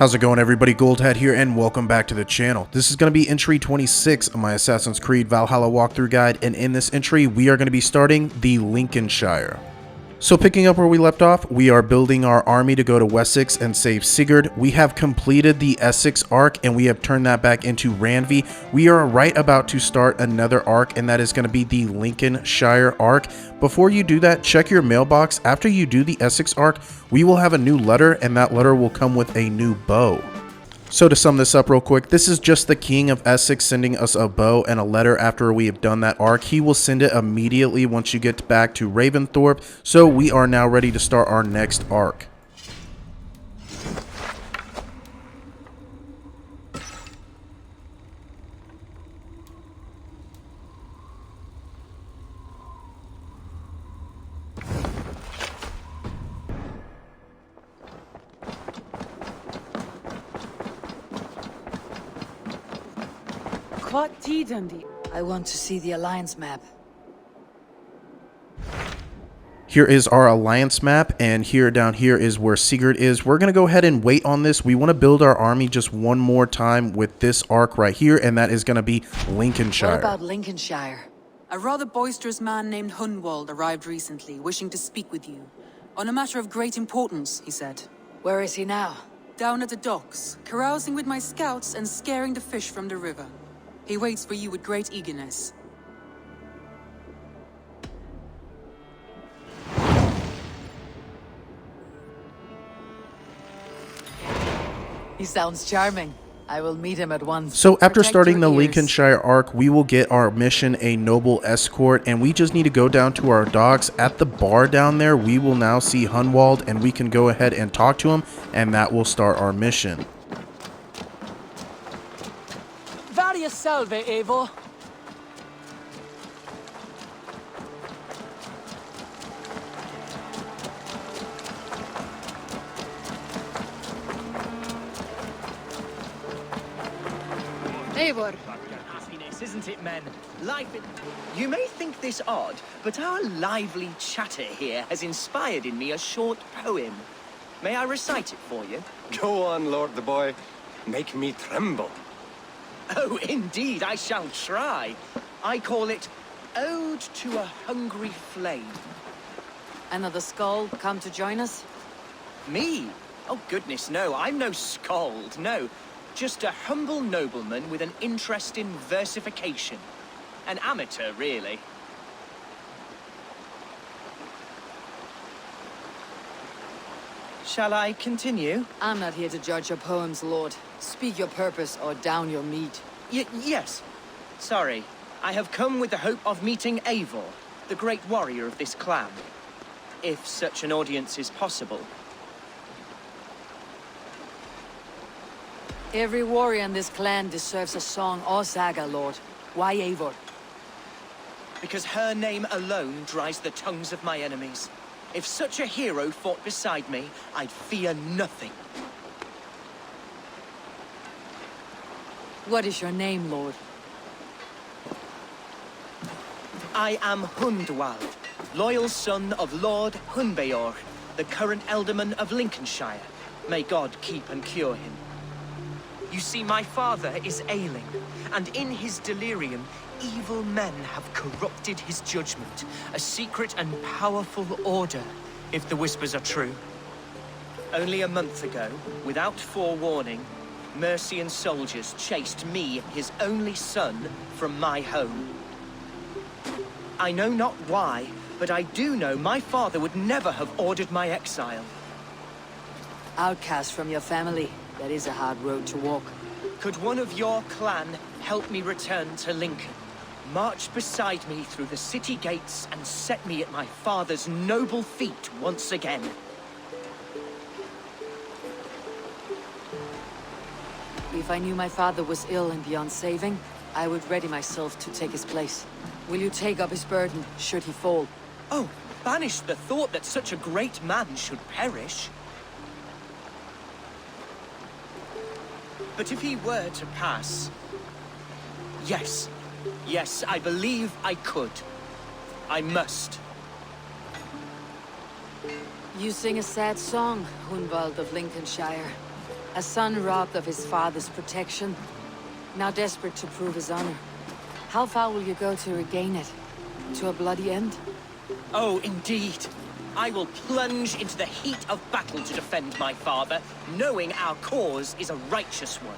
How's it going, everybody? Goldhead here, and welcome back to the channel. This is going to be entry 26 of my Assassin's Creed Valhalla walkthrough guide, and in this entry, we are going to be starting the Lincolnshire. So picking up where we left off, we are building our army to go to Wessex and save Sigurd. We have completed the Essex arc, and we have turned that back into Ranvi. We are right about to start another arc, and that is going to be the Lincolnshire arc. Before you do that, check your mailbox. After you do the Essex arc, we will have a new letter, and that letter will come with a new bow. So to sum this up real quick, this is just the King of Essex sending us a bow and a letter after we have done that arc. He will send it immediately once you get back to Ravensthorpe, so we are now ready to start our next arc. I want to see the Alliance map. Here is our Alliance map, and here down here is where Sigurd is. We're going to go ahead and wait on this. We want to build our army just one more time with this arc right here, and that is going to be Lincolnshire. What about Lincolnshire? A rather boisterous man named Hunwald arrived recently, wishing to speak with you. On a matter of great importance, he said. Where is he now? Down at the docks, carousing with my scouts and scaring the fish from the river. He waits for you with great eagerness. He sounds charming. I will meet him at once. So after Protect starting the your ears. Lincolnshire arc, we will get our mission, a Noble Escort, and we just need to go down to our docks. At the bar down there, we will now see Hunwald, and we can go ahead and talk to him, and that will start our mission. Varia salve, Evo. Eivor. Happiness, isn't it, men? Life in... You may think this odd, but our lively chatter here has inspired in me a short poem. May I recite it for you? Go on, Lord the Boy. Make me tremble. Oh, indeed, I shall try. I call it Ode to a Hungry Flame. Another skull come to join us? Me? Oh, goodness, no, I'm no skald, no. Just a humble nobleman with an interest in versification. An amateur, really. Shall I continue? I'm not here to judge your poems, Lord. Speak your purpose or down your meat. Yes. Sorry. I have come with the hope of meeting Eivor, the great warrior of this clan. If such an audience is possible. Every warrior in this clan deserves a song or saga, Lord. Why Eivor? Because her name alone dries the tongues of my enemies. If such a hero fought beside me, I'd fear nothing. What is your name, Lord? I am Hundwald, loyal son of Lord Hunbeor, the current Elderman of Lincolnshire. May God keep and cure him. You see, my father is ailing, and in his delirium, evil men have corrupted his judgment. A secret and powerful order, if the whispers are true. Only a month ago, without forewarning, Mercian soldiers chased me, his only son, from my home. I know not why, but I do know my father would never have ordered my exile. Outcast from your family. That is a hard road to walk. Could one of your clan help me return to Lincoln? March beside me through the city gates and set me at my father's noble feet once again. If I knew my father was ill and beyond saving, I would ready myself to take his place. Will you take up his burden, should he fall? Oh, banish the thought that such a great man should perish. But if he were to pass... Yes, I believe I could. I must. You sing a sad song, Hunwald of Lincolnshire. A son robbed of his father's protection, now desperate to prove his honor. How far will you go to regain it? To a bloody end? Oh, indeed. I will plunge into the heat of battle to defend my father, knowing our cause is a righteous one.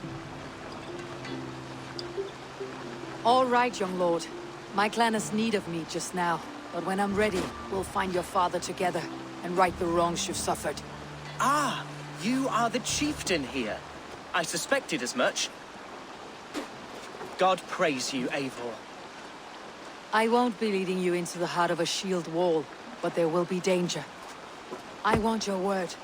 All right, young lord. My clan has need of me just now, but when I'm ready, we'll find your father together and right the wrongs you've suffered. Ah, you are the chieftain here. I suspected as much. God praise you, Eivor. I won't be leading you into the heart of a shield wall, but there will be danger. I want your word.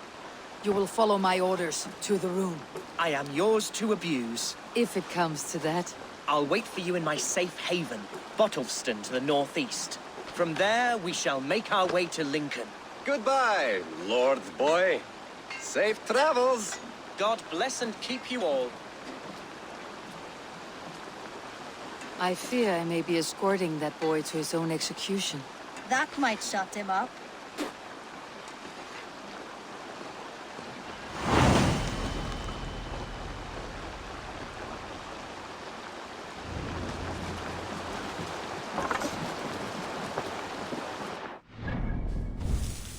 You will follow my orders to the room. I am yours to abuse. If it comes to that. I'll wait for you in my safe haven, Bottleston to the northeast. From there, we shall make our way to Lincoln. Goodbye, Lord boy. Safe travels. God bless and keep you all. I fear I may be escorting that boy to his own execution. That might shut him up.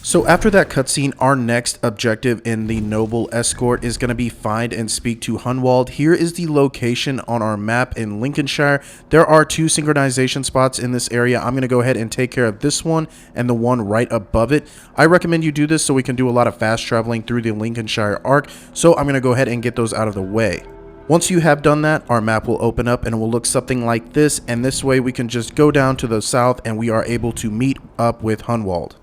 So after that cutscene, our next objective in the Noble Escort is going to be find and speak to Hunwald. Here is the location on our map in Lincolnshire. There are 2 synchronization spots in this area. I'm going to go ahead and take care of this one and the one right above it. I recommend you do this so we can do a lot of fast traveling through the Lincolnshire Arc. So I'm going to go ahead and get those out of the way. Once you have done that, our map will open up and it will look something like this. And this way we can just go down to the south and we are able to meet up with Hunwald.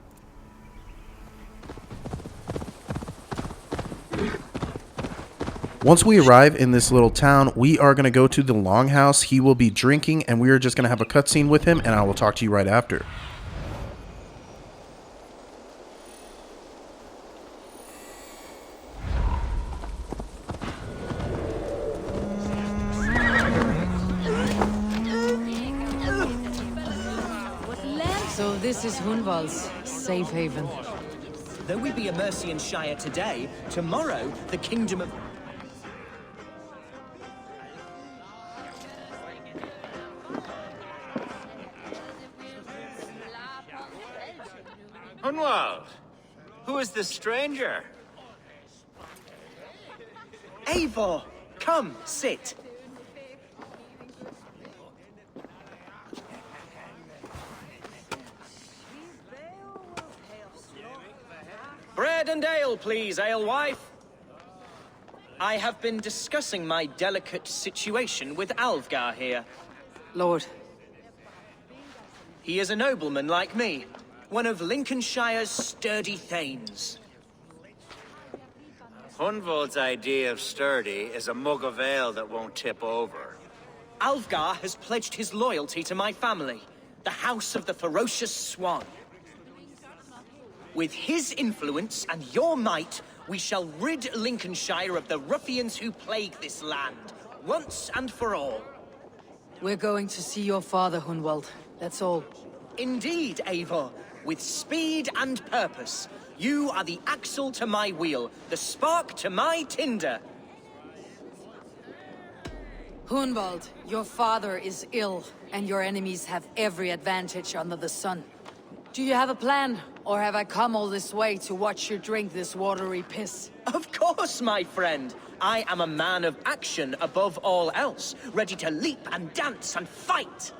Once we arrive in this little town, we are going to go to the Longhouse. He will be drinking, and we are just going to have a cutscene with him, and I will talk to you right after. So this is Hunwald's safe haven. Though we be a Mercian Shire today, tomorrow the kingdom of... Hunwald, who is this stranger? Eivor, come, sit. Bread and ale, please, alewife. I have been discussing my delicate situation with Alfgar here. Lord. He is a nobleman like me, one of Lincolnshire's sturdy thanes. Hunwald's idea of sturdy is a mug of ale that won't tip over. Alfgar has pledged his loyalty to my family, the House of the Ferocious Swan. With his influence and your might, we shall rid Lincolnshire of the ruffians who plague this land, once and for all. We're going to see your father, Hunwald. That's all. Indeed, Eivor. With speed and purpose, you are the axle to my wheel, the spark to my tinder. Hunwald, your father is ill, and your enemies have every advantage under the sun. Do you have a plan, or have I come all this way to watch you drink this watery piss? Of course, my friend. I am a man of action above all else, ready to leap and dance and fight.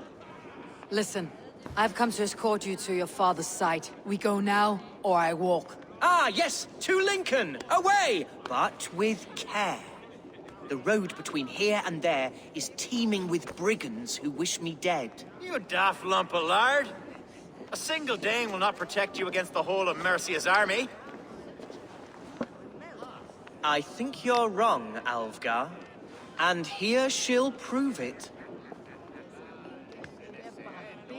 Listen, I've come to escort you to your father's side. We go now, or I walk. Ah, yes, to Lincoln! Away! But with care. The road between here and there is teeming with brigands who wish me dead. You daft lump of lard. A single Dane will not protect you against the whole of Mercia's army. I think you're wrong, Alfgar. And here she'll prove it.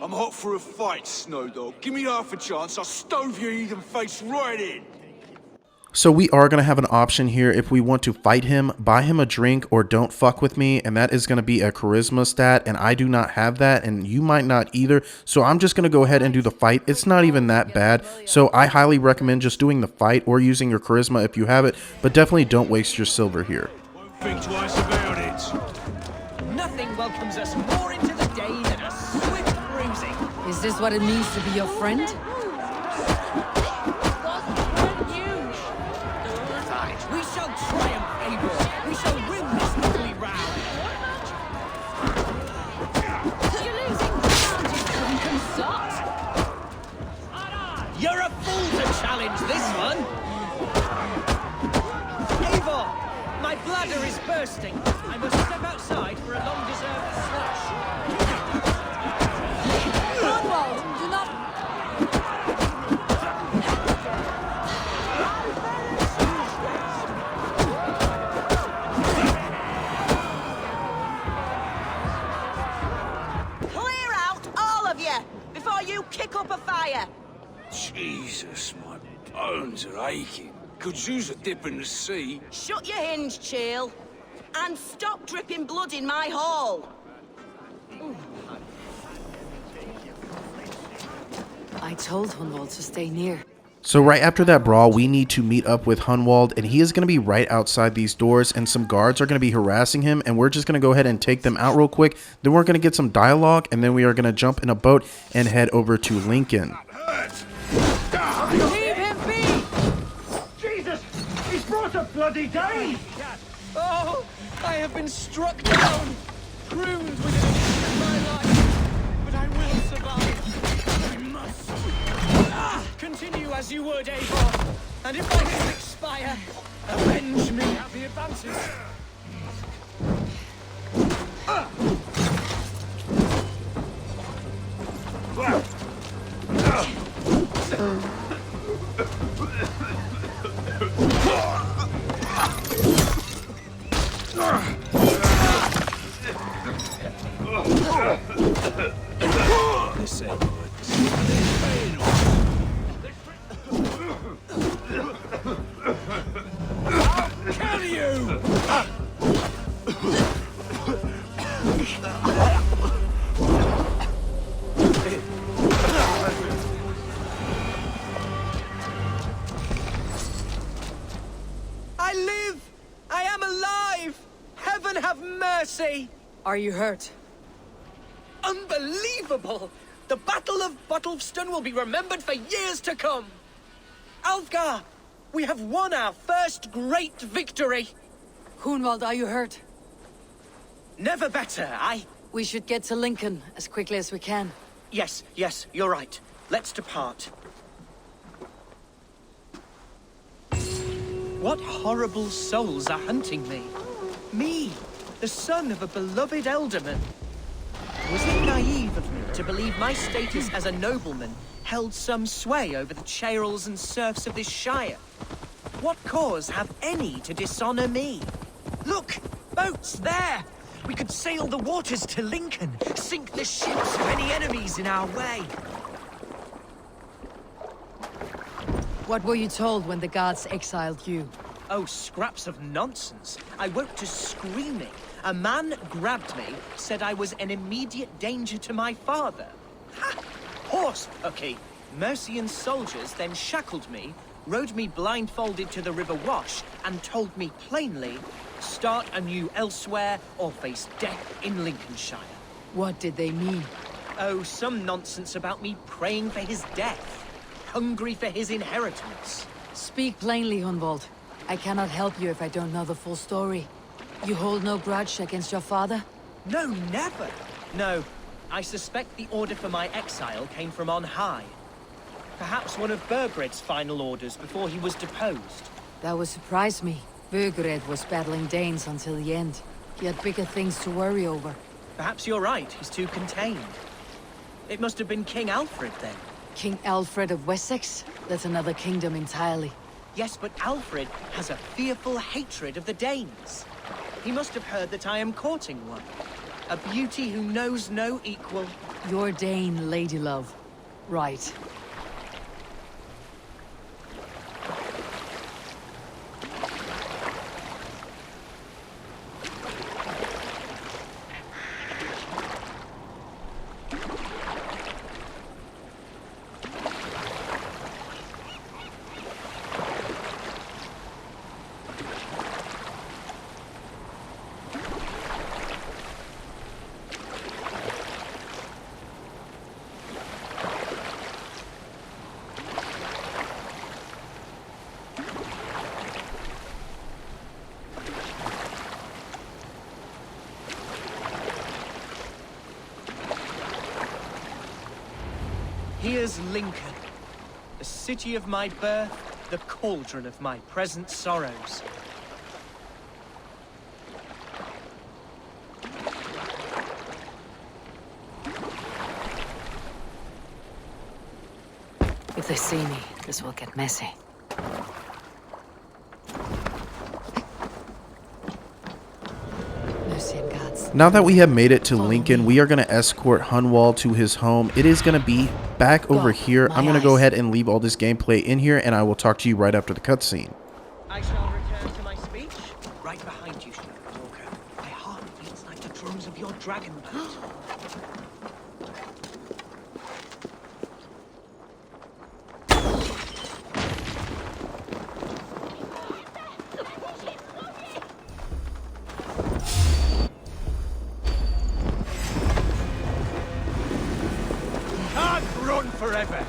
I'm hot for a fight, Snowdog. Give me half a chance, I'll stove your heathen face right in. So we are going to have an option here if we want to fight him, buy him a drink, or don't fuck with me, and that is going to be a charisma stat, and I do not have that, and you might not either, so I'm just going to go ahead and do the fight. It's not even that bad, so I highly recommend just doing the fight or using your charisma if you have it, but definitely don't waste your silver here. Think twice about it. Nothing welcomes us more into the day than a swift bruising. Is this what it means to be your friend? We shall triumph, Eivor. We shall win this ugly round. You're losing ground, you drunken sot! You're a fool to challenge this one. Eivor, my bladder is bursting. I must step outside for a long-deserved slush. Grunwald, do not... Clear out, all of you, before you kick up a fire. Jesus, my bones are aching. Could use a dip in the sea. Shut your hinge, Chill, and stop dripping blood in my hall. I told Hunwald to stay near. So right after that brawl, we need to meet up with Hunwald, and he is going to be right outside these doors, and some guards are going to be harassing him, and we're just going to go ahead and take them out real quick. Then we're going to get some dialogue, and then we are going to jump in a boat and head over to Lincoln. Leave him be! Jesus! He's brought a bloody day! Oh, I have been struck down, pruned within an inch of my life, but I will survive. I must. Continue as you would, Eivor, and if I can expire, avenge me. Have the advantage. This ain't works. Kill you! I live! I am alive! Heaven have mercy! Are you hurt? Unbelievable! The Battle of Bottleston will be remembered for years to come! Alfgar, we have won our first great victory! Hunwald, are you hurt? Never better, We should get to Lincoln as quickly as we can. Yes, you're right. Let's depart. What horrible souls are hunting me? Me, the son of a beloved Elderman. Was it naive of me to believe my status as a nobleman held some sway over the churls and serfs of this shire? What cause have any to dishonor me? Look! Boats there! We could sail the waters to Lincoln, sink the ships of any enemies in our way. What were you told when the gods exiled you? Oh, scraps of nonsense. I woke to screaming. A man grabbed me, said I was an immediate danger to my father. Ha! Horse pucky. Mercian soldiers then shackled me, rode me blindfolded to the River Wash, and told me plainly, start anew elsewhere or face death in Lincolnshire. What did they mean? Oh, some nonsense about me praying for his death, hungry for his inheritance. Speak plainly, Hunwald. I cannot help you if I don't know the full story. You hold no grudge against your father? No, never. No, I suspect the order for my exile came from on high. Perhaps one of Burgred's final orders before he was deposed. That would surprise me. Burgred was battling Danes until the end. He had bigger things to worry over. Perhaps you're right, he's too contained. It must have been King Alfred then. King Alfred of Wessex? That's another kingdom entirely. Yes, but Alfred has a fearful hatred of the Danes. He must have heard that I am courting one. A beauty who knows no equal. Your Dane, ladylove. Right. Here's Lincoln, the city of my birth, the cauldron of my present sorrows. If they see me, this will get messy. Now that we have made it to Lincoln, we are going to escort Hunwald to his home. It is going to be back over here. I'm going to go ahead and leave all this gameplay in here, and I will talk to you right after the cutscene. I shall return to my speech right behind you, Walker. My heart beats like the drums of your dragon boat. Run forever!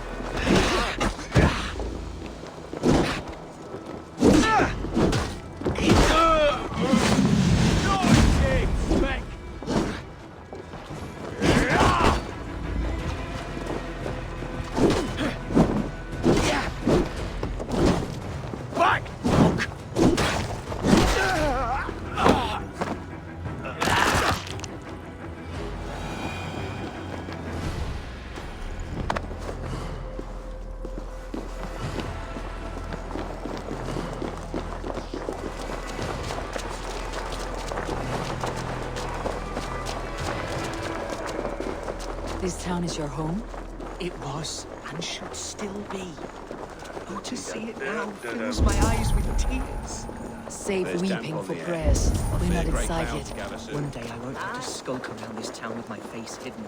This town is your home? It was, and should still be. Oh, to see it now fills my eyes with tears. Save weeping for prayers. We're not inside yet. One day I won't have to skulk around this town with my face hidden.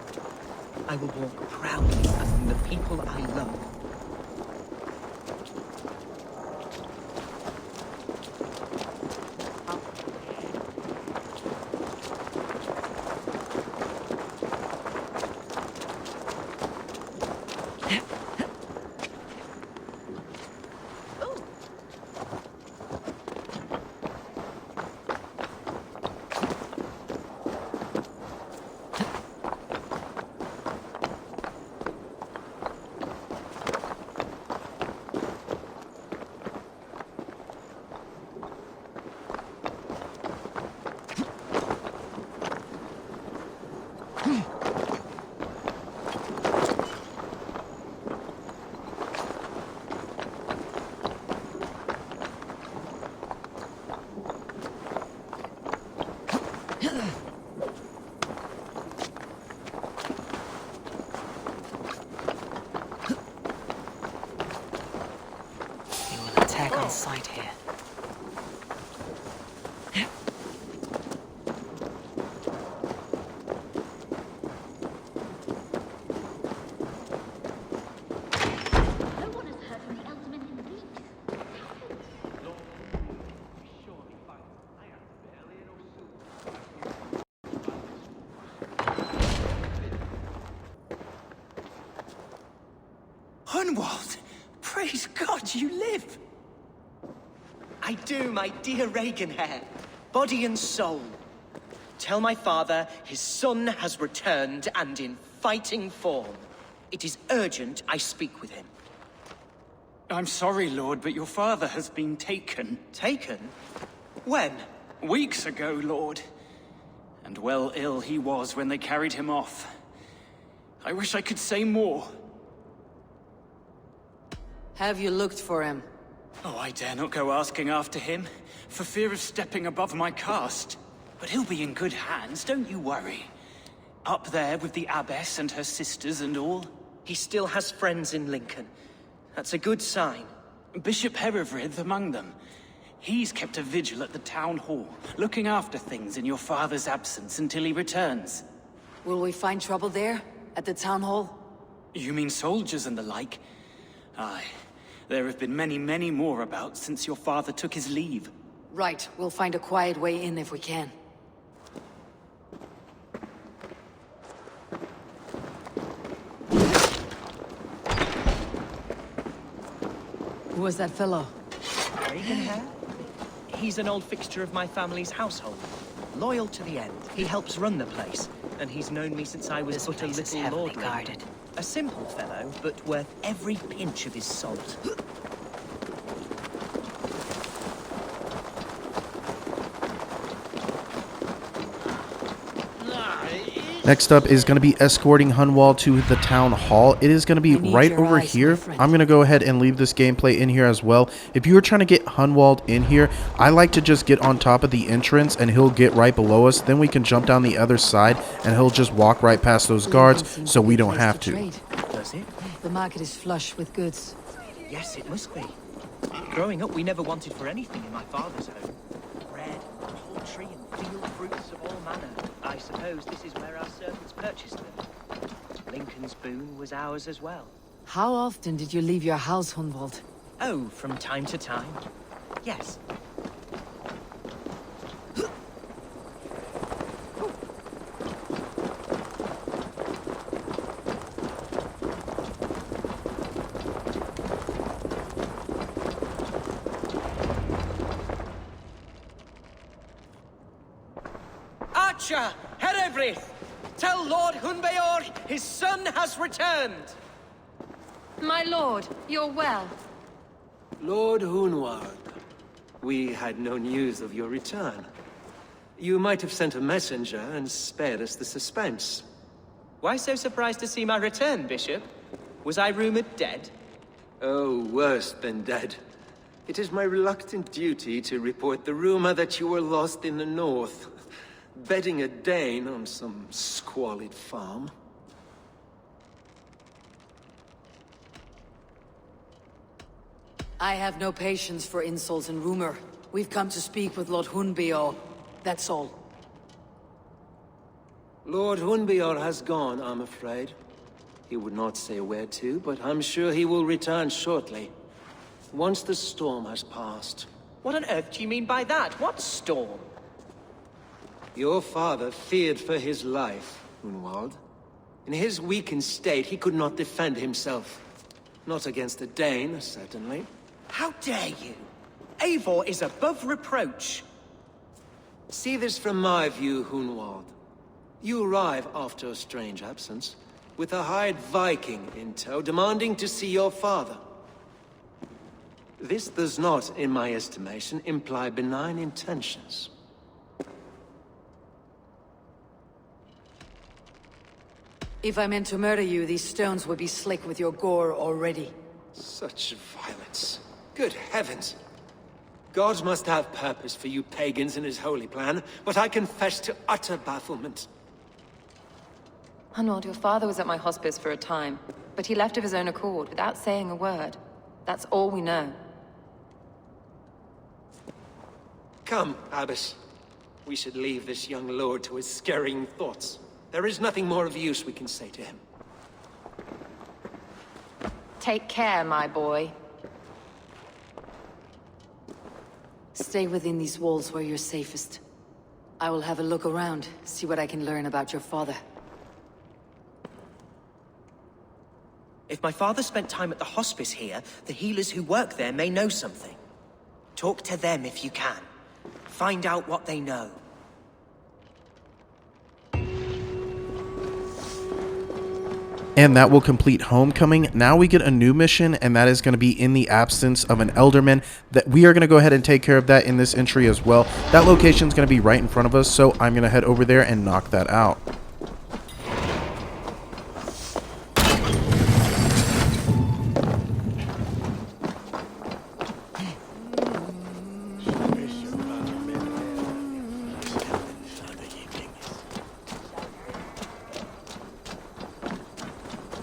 I will walk proudly among the people I love. On sight here. No one has heard from the Elderman in weeks. Hunwald! Praise God you live! I do, my dear Reaganhair. Body and soul. Tell my father his son has returned and in fighting form. It is urgent I speak with him. I'm sorry, Lord, but your father has been taken. Taken? When? Weeks ago, Lord. And well ill he was when they carried him off. I wish I could say more. Have you looked for him? Oh, I dare not go asking after him, for fear of stepping above my caste. But he'll be in good hands, don't you worry. Up there with the abbess and her sisters and all. He still has friends in Lincoln. That's a good sign. Bishop Herefrith among them. He's kept a vigil at the town hall, looking after things in your father's absence until he returns. Will we find trouble there? At the town hall? You mean soldiers and the like? Aye. There have been many, many more about since your father took his leave. Right. We'll find a quiet way in if we can. Who was that fellow? Reaganhair? He's an old fixture of my family's household. Loyal to the end. He helps run the place, and he's known me since I was but a little lord. Guarded. A simple fellow, but worth every pinch of his salt. Next up is going to be escorting Hunwald to the town hall. It is going to be right over here. I'm going to go ahead and leave this gameplay in here as well. If you were trying to get Hunwald in here, I like to just get on top of the entrance and he'll get right below us. Then we can jump down the other side and he'll just walk right past those guards so we don't have to. Does it? The market is flush with goods. Yes, it must be. Growing up, we never wanted for anything in my father's home. Bread, poultry, and field fruits of all manner. I suppose this is where our servants purchased them. Lincoln's boon was ours as well. How often did you leave your house, Hunwald? Oh, from time to time. Yes. Archer, Herevrith, tell Lord Hunbeor his son has returned. My lord, you're well. Lord Hunwald, we had no news of your return. You might have sent a messenger and spared us the suspense. Why so surprised to see my return, Bishop? Was I rumored dead? Oh, worse than dead. It is my reluctant duty to report the rumor that you were lost in the north, bedding a Dane on some squalid farm. I have no patience for insults and rumor. We've come to speak with Lord Hunbeor. That's all. Lord Hunbeor has gone, I'm afraid. He would not say where to, but I'm sure he will return shortly. Once the storm has passed. What on earth do you mean by that? What storm? Your father feared for his life, Hunwald. In his weakened state, he could not defend himself. Not against a Dane, certainly. How dare you? Eivor is above reproach. See this from my view, Hunwald. You arrive after a strange absence, with a hired Viking in tow, demanding to see your father. This does not, in my estimation, imply benign intentions. If I meant to murder you, these stones would be slick with your gore already. Such violence. Good heavens! God must have purpose for you pagans in his holy plan, but I confess to utter bafflement. Hunwald, your father was at my hospice for a time, but he left of his own accord, without saying a word. That's all we know. Come, Abbess. We should leave this young lord to his scurrying thoughts. There is nothing more of use we can say to him. Take care, my boy. Stay within these walls where you're safest. I will have a look around, see what I can learn about your father. If my father spent time at the hospice here, the healers who work there may know something. Talk to them if you can. Find out what they know. And that will complete Homecoming. Now we get a new mission, and that is going to be in the absence of an Elderman. That we are going to go ahead and take care of that in this entry as well. That location is going to be right in front of us, so I'm going to head over there and knock that out.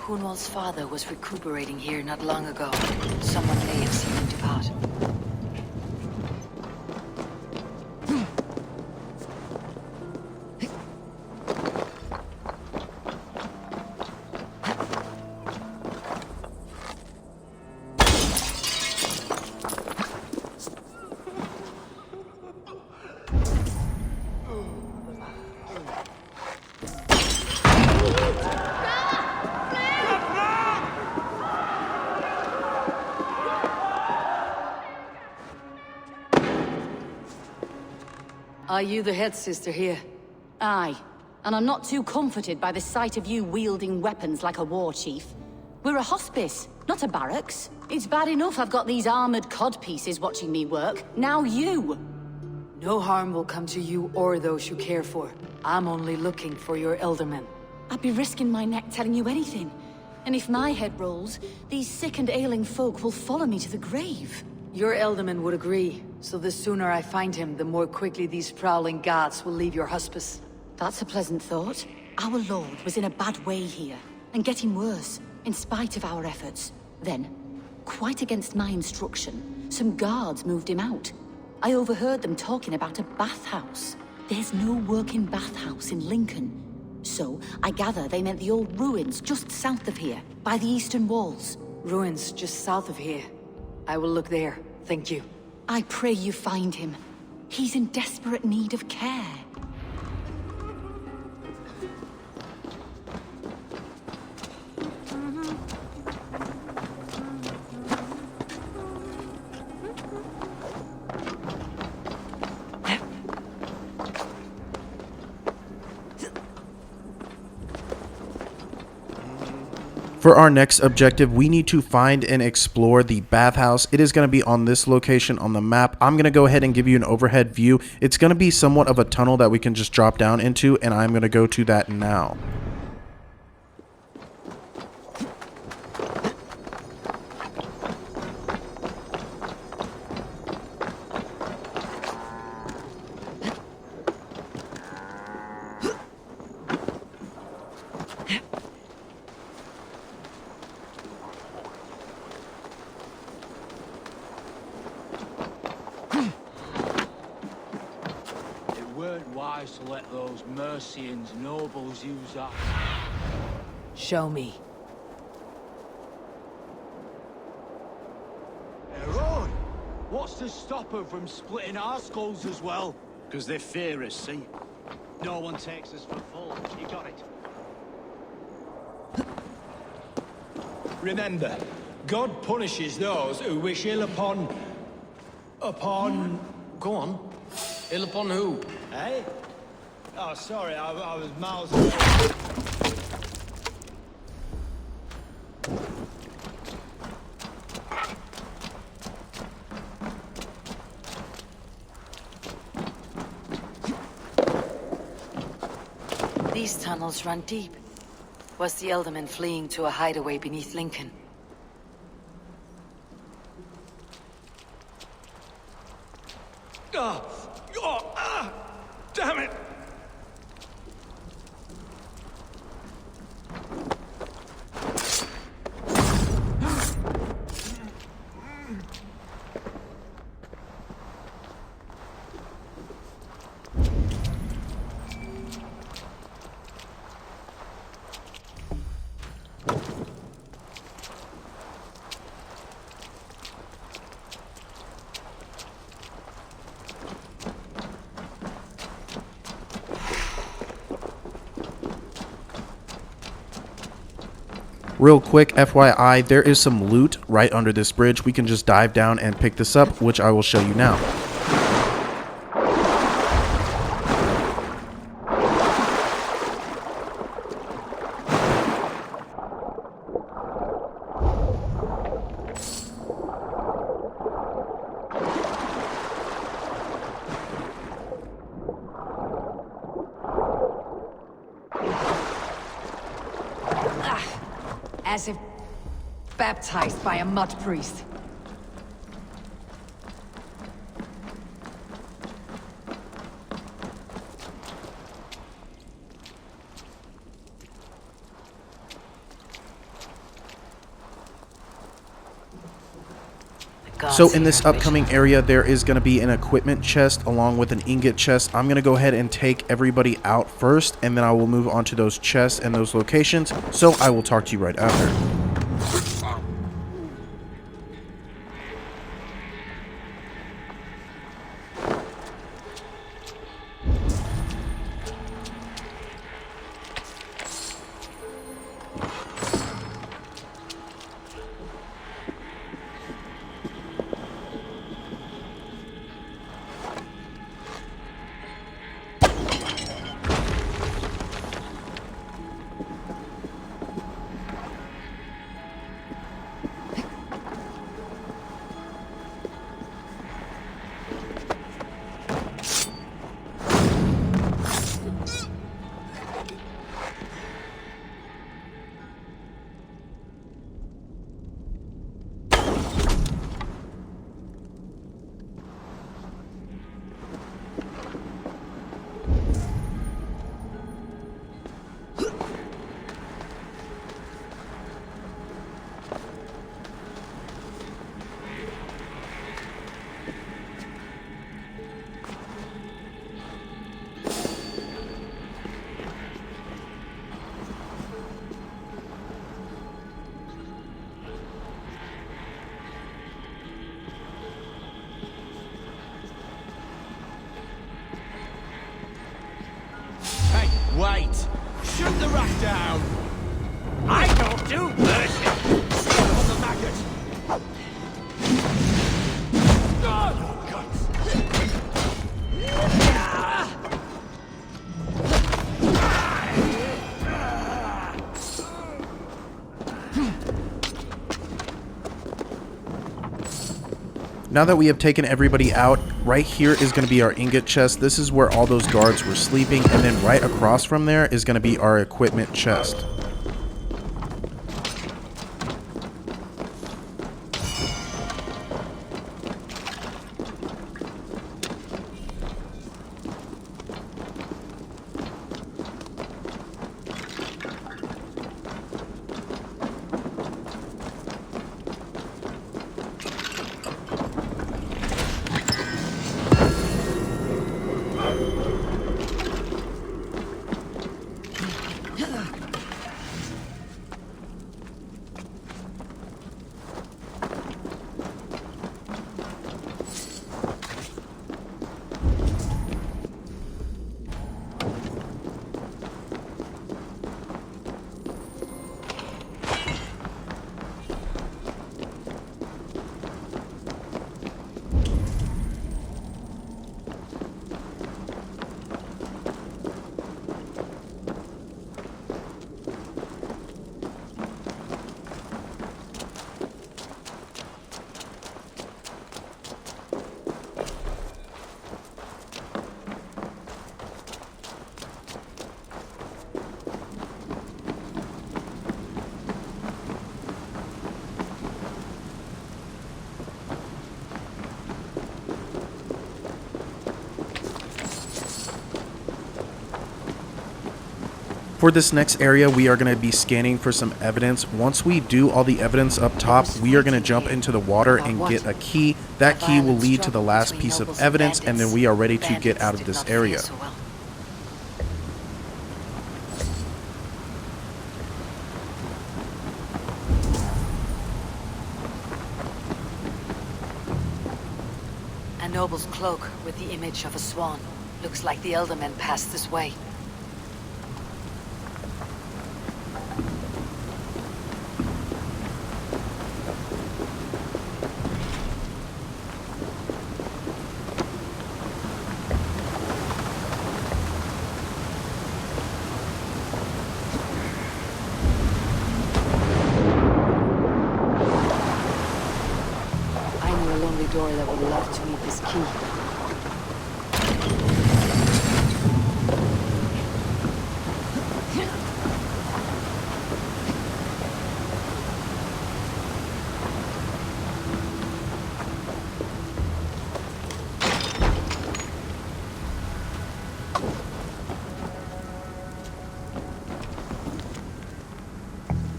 Hunwald's father was recuperating here not long ago. Someone may have seen him depart. Are you the head sister here? Aye. and I'm not too comforted by the sight of you wielding weapons like a war chief. We're a hospice, not a barracks. It's bad enough I've got these armored codpieces watching me work. Now you! No harm will come to you or those you care for. I'm only looking for your Elderman. I'd be risking my neck telling you anything. And if my head rolls, these sick and ailing folk will follow me to the grave. Your Elderman would agree, so the sooner I find him, the more quickly these prowling gods will leave your hospice. That's a pleasant thought. Our lord was in a bad way here, and getting worse, in spite of our efforts. Then, quite against my instruction, some guards moved him out. I overheard them talking about a bathhouse. There's no working bathhouse in Lincoln. So, I gather they meant the old ruins just south of here, by the eastern walls. Ruins just south of here. I will look there, thank you. I pray you find him. He's in desperate need of care. For our next objective, we need to find and explore the bathhouse. It is going to be on this location on the map. I'm going to go ahead and give you an overhead view. It's going to be somewhat of a tunnel that we can just drop down into, and I'm going to go to that now. To let those Mercians nobles use that. Show me. Aaron, what's to stop her from splitting our skulls as well? Because they fear us, see? No one takes us for full. You got it. Remember, God punishes those who wish ill upon... Go on. Ill upon who? Eh? Oh, sorry, I was miles away. These tunnels run deep. Was the Elderman fleeing to a hideaway beneath Lincoln? Damn it! Real quick, FYI, there is some loot right under this bridge. We can just dive down and pick this up, which I will show you now. As if baptized by a mud priest. So in this upcoming area, there is going to be an equipment chest along with an ingot chest. I'm going to go ahead and take everybody out first, and then I will move on to those chests and those locations. So I will talk to you right after. down. I don't do mercy. Step on the maggot. Now that we have taken everybody out, right here is going to be our ingot chest. This is where all those guards were sleeping, and then right across from there is going to be our equipment chest. For this next area, we are going to be scanning for some evidence. Once we do all the evidence up top, we are going to jump into the water and get a key. That key will lead to the last piece of evidence, and then we are ready to get out of this area. A noble's cloak with the image of a swan. Looks like the Elderman passed this way. Door that would love to meet this key.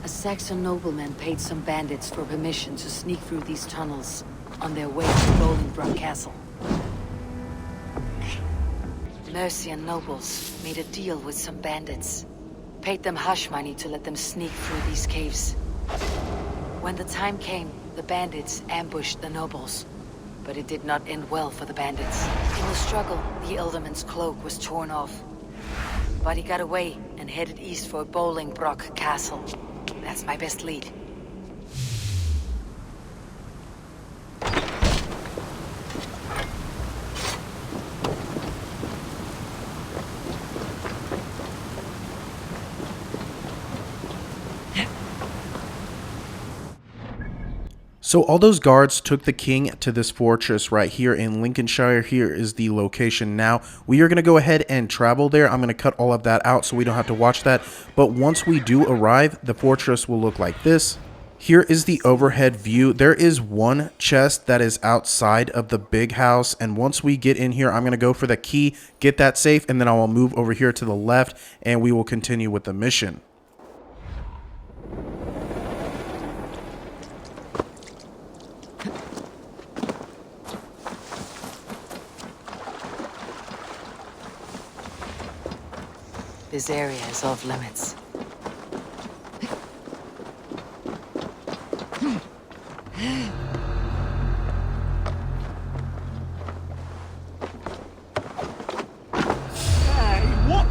A Saxon nobleman paid some bandits for permission to sneak through these tunnels on their way to Bolingbroke Castle. Mercian nobles made a deal with some bandits. Paid them hush money to let them sneak through these caves. When the time came, the bandits ambushed the nobles. But it did not end well for the bandits. In the struggle, the Elderman's cloak was torn off. But he got away and headed east for Bolingbroke Castle. That's my best lead. So all those guards took the king to this fortress right here in Lincolnshire. Here is the location now. We are going to go ahead and travel there. I'm going to cut all of that out so we don't have to watch that. But once we do arrive, the fortress will look like this. Here is the overhead view. There is one chest that is outside of the big house. And once we get in here, I'm going to go for the key, get that safe, and then I will move over here to the left and we will continue with the mission. This area is off limits. Hey, what?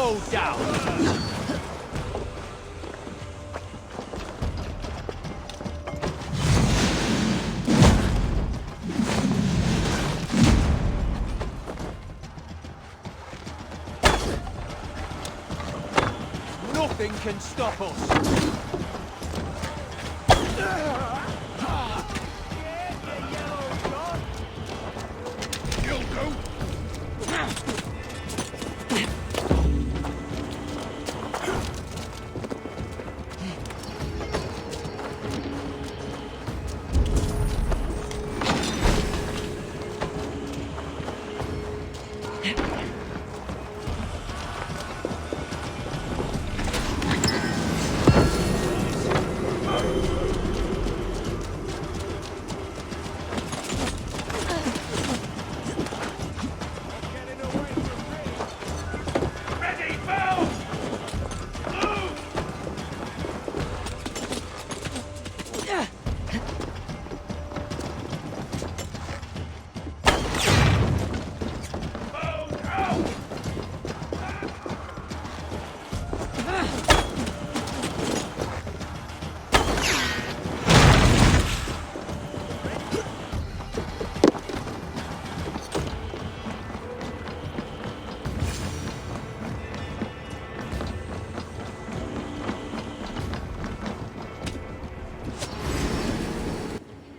go down. Nothing can stop us.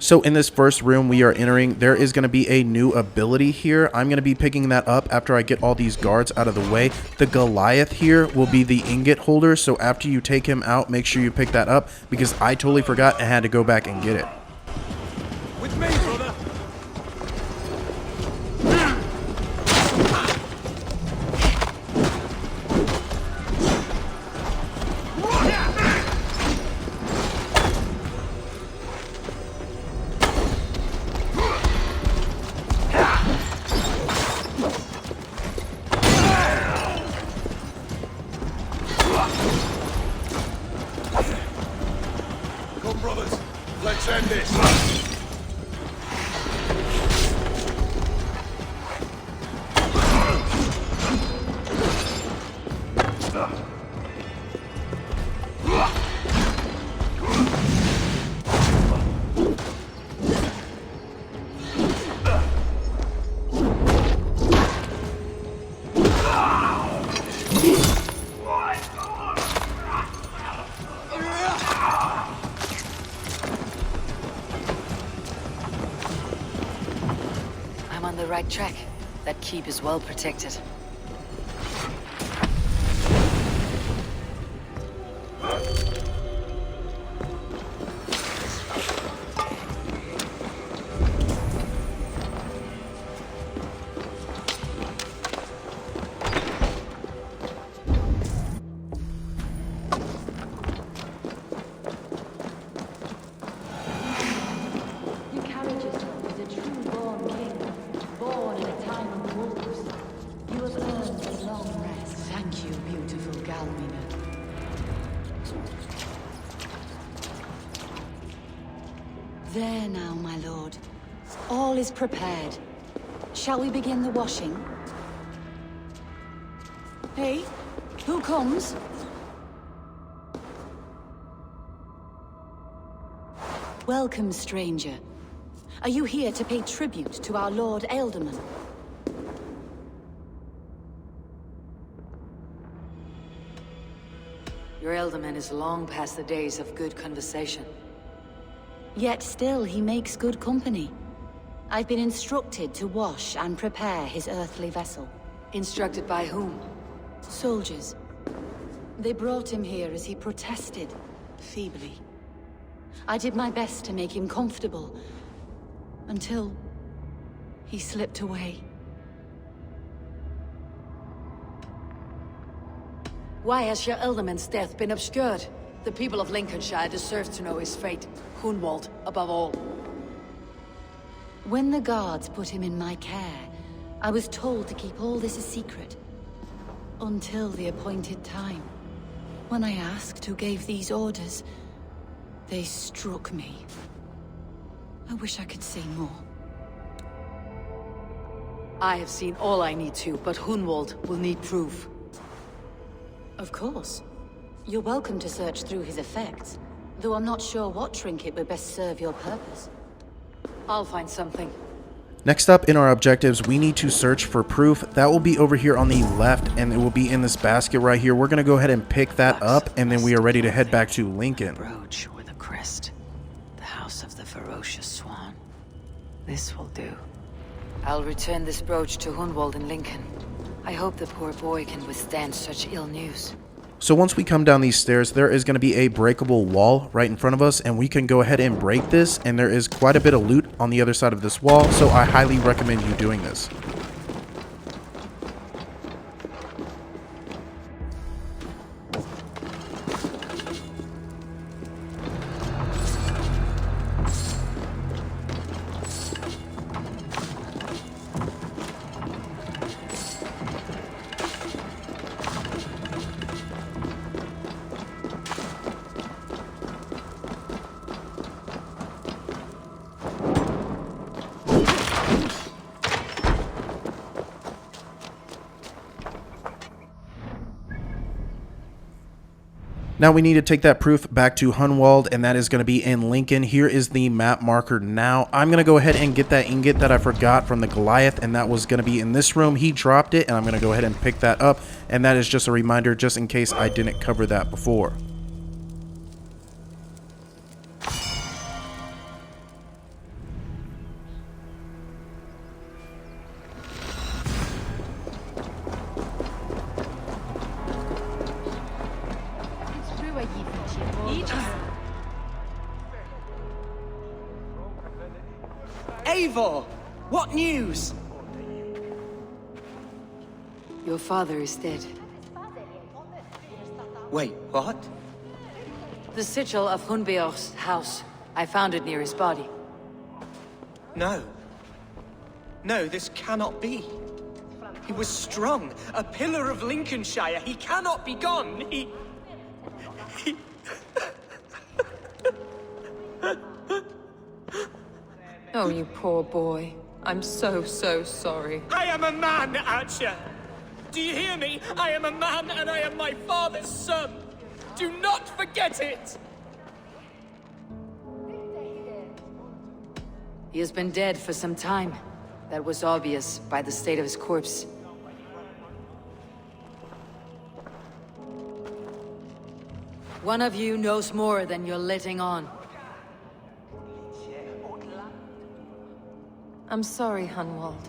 So in this first room we are entering, there is going to be a new ability here. I'm going to be picking that up after I get all these guards out of the way. The Goliath here will be the ingot holder, so after you take him out, make sure you pick that up, because I totally forgot and had to go back and get it. With me, brother. Come, brothers. Let's end this. I'm on the right track. That keep is well protected. You carried yourself as a true-born king, born in a time of wolves. You have earned a long rest. Thank you, beautiful Galmina. There now, my lord. All is prepared. Shall we begin the washing? Hey, who comes? Welcome, stranger. Are you here to pay tribute to our Lord Elderman? Your Elderman is long past the days of good conversation. Yet still he makes good company. I've been instructed to wash and prepare his earthly vessel. Instructed by whom? Soldiers. They brought him here as he protested, feebly. I did my best to make him comfortable, until he slipped away. Why has your Elderman's death been obscured? The people of Lincolnshire deserve to know his fate. Hunwald, above all. When the guards put him in my care, I was told to keep all this a secret. Until the appointed time. When I asked who gave these orders, they struck me. I wish I could say more. I have seen all I need to, but Hunwald will need proof. Of course. You're welcome to search through his effects, though I'm not sure what trinket would best serve your purpose. I'll find something. Next up in our objectives, we need to search for proof. That will be over here on the left, and it will be in this basket right here. We're going to go ahead and pick that up, and then we are ready to head back to Lincoln. Brooch with a crest. The house of the ferocious swan. This will do. I'll return this brooch to Hunwald in Lincoln. I hope the poor boy can withstand such ill news. So once we come down these stairs, there is going to be a breakable wall right in front of us, and we can go ahead and break this, and there is quite a bit of loot on the other side of this wall, so I highly recommend you doing this. Now we need to take that proof back to Hunwald, and that is going to be in Lincoln. Here is the map marker now. I'm going to go ahead and get that ingot that I forgot from the Goliath, and that was going to be in this room. He dropped it, and I'm going to go ahead and pick that up, and that is just a reminder just in case I didn't cover that before. Eivor! What news? Your father is dead. Wait, what? The sigil of Hunbeor's house. I found it near his body. No. No, this cannot be. He was strong, a pillar of Lincolnshire. He cannot be gone. He... Oh, you poor boy. I'm so sorry. I am a man, Archer! Do you hear me? I am a man and I am my father's son! Do not forget it! He has been dead for some time. That was obvious by the state of his corpse. One of you knows more than you're letting on. I'm sorry, Hunwald.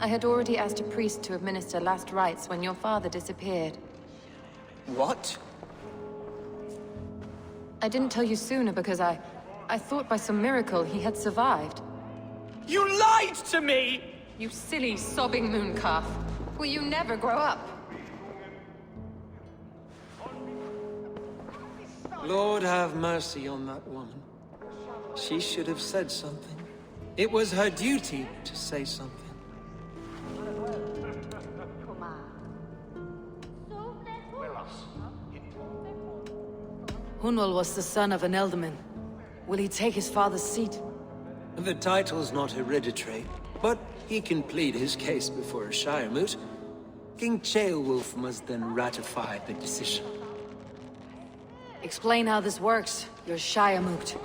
I had already asked a priest to administer last rites when your father disappeared. What? I didn't tell you sooner because I thought by some miracle he had survived. You lied to me! You silly, sobbing mooncalf. Will you never grow up? Lord have mercy on that woman. She should have said something. It was her duty to say something. Hunwald was the son of an Elderman. Will he take his father's seat? The title's not hereditary, but he can plead his case before a Shire moot. King Ceolwulf must then ratify the decision. Explain how this works, your Shire moot.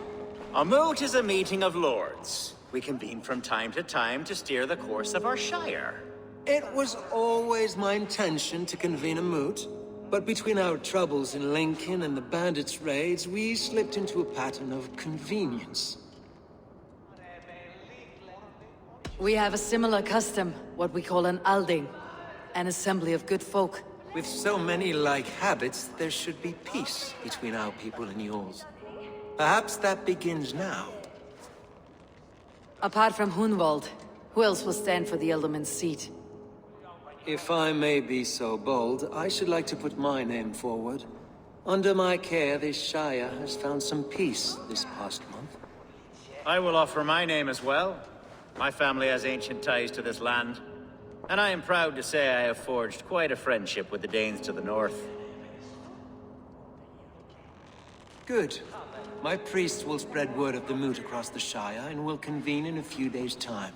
A moot is a meeting of lords. We convene from time to steer the course of our Shire. It was always my intention to convene a moot, but between our troubles in Lincoln and the bandits' raids, we slipped into a pattern of convenience. We have a similar custom, what we call an Alding, an assembly of good folk. With so many like habits, there should be peace between our people and yours. Perhaps that begins now. Apart from Hunwald, who else will stand for the Elderman's seat? If I may be so bold, I should like to put my name forward. Under my care, this Shire has found some peace this past month. I will offer my name as well. My family has ancient ties to this land, and I am proud to say I have forged quite a friendship with the Danes to the north. Good. My priest will spread word of the moot across the Shire, and will convene in a few days' time.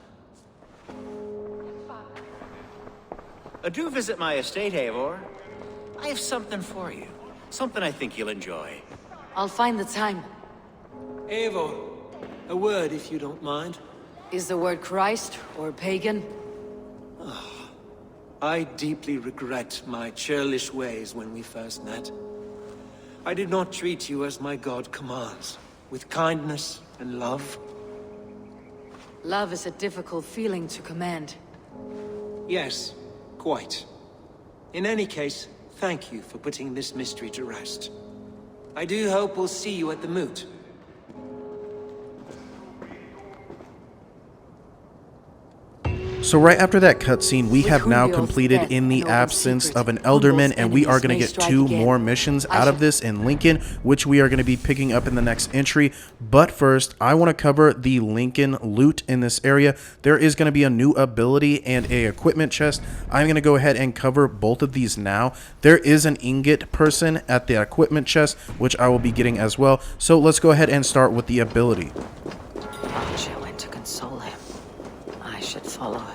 Do visit my estate, Eivor. I have something for you. Something I think you'll enjoy. I'll find the time. Eivor, a word if you don't mind. Is the word Christ or pagan? I deeply regret my churlish ways when we first met. I did not treat you as my god commands, with kindness and love. Love is a difficult feeling to command. Yes, quite. In any case, thank you for putting this mystery to rest. I do hope we'll see you at the moot. So right after that cutscene, we have now completed In the Absence of an Elderman, and we are going to get 2 more missions out of this in Lincoln, which we are going to be picking up in the next entry. But first, I want to cover the Lincoln loot in this area. There is going to be a new ability and a equipment chest. I'm going to go ahead and cover both of these now. There is an ingot person at the equipment chest, which I will be getting as well. So let's go ahead and start with the ability. Archer went to console him. I should follow her.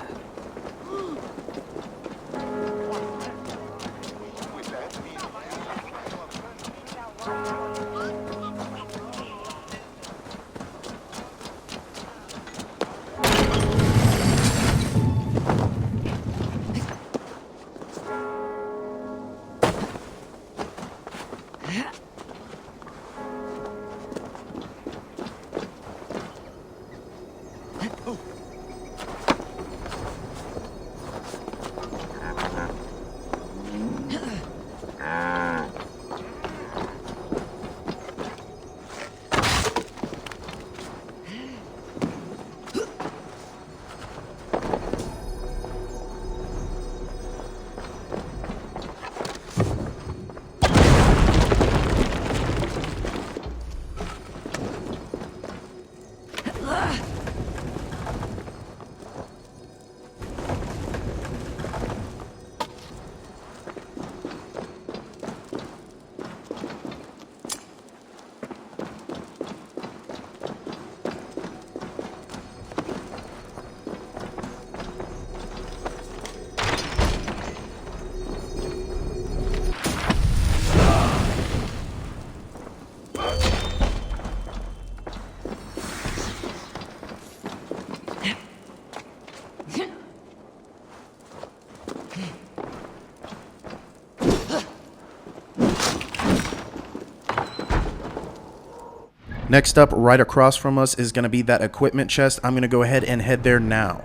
Next up, right across from us, is going to be that equipment chest. I'm going to go ahead and head there now.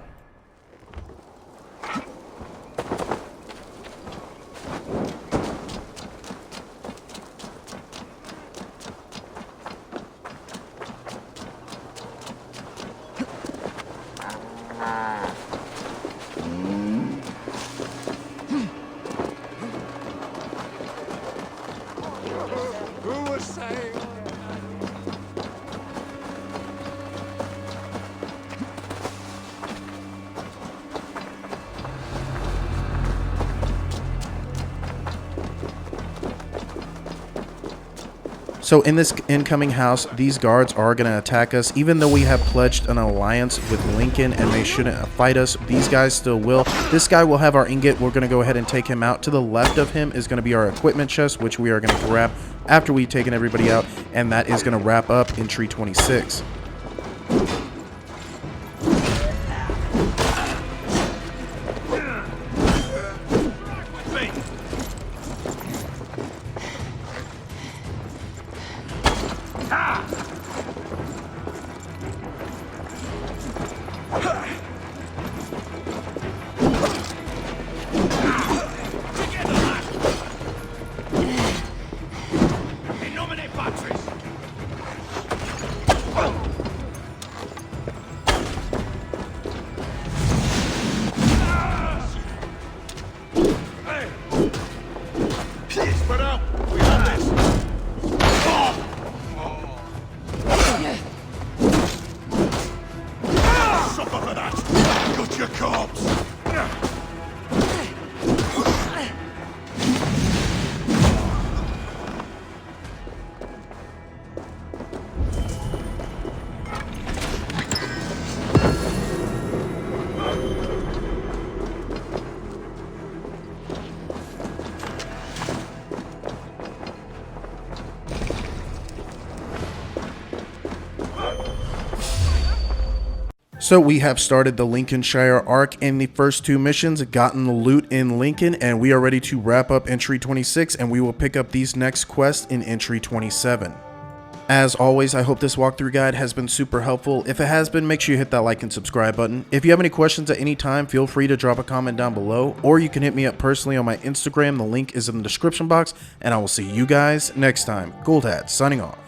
So in this incoming house, these guards are going to attack us. Even though we have pledged an alliance with Lincoln and they shouldn't fight us, these guys still will. This guy will have our ingot. We're going to go ahead and take him out. To the left of him is going to be our equipment chest, which we are going to grab after we've taken everybody out. And that is going to wrap up entry 26. So we have started the Lincolnshire Arc in the first 2 missions, gotten the loot in Lincoln, and we are ready to wrap up entry 26, and we will pick up these next quests in entry 27. As always, I hope this walkthrough guide has been super helpful. If it has been, make sure you hit that like and subscribe button. If you have any questions at any time, feel free to drop a comment down below, or you can hit me up personally on my Instagram. The link is in the description box, and I will see you guys next time. Goldhat, signing off.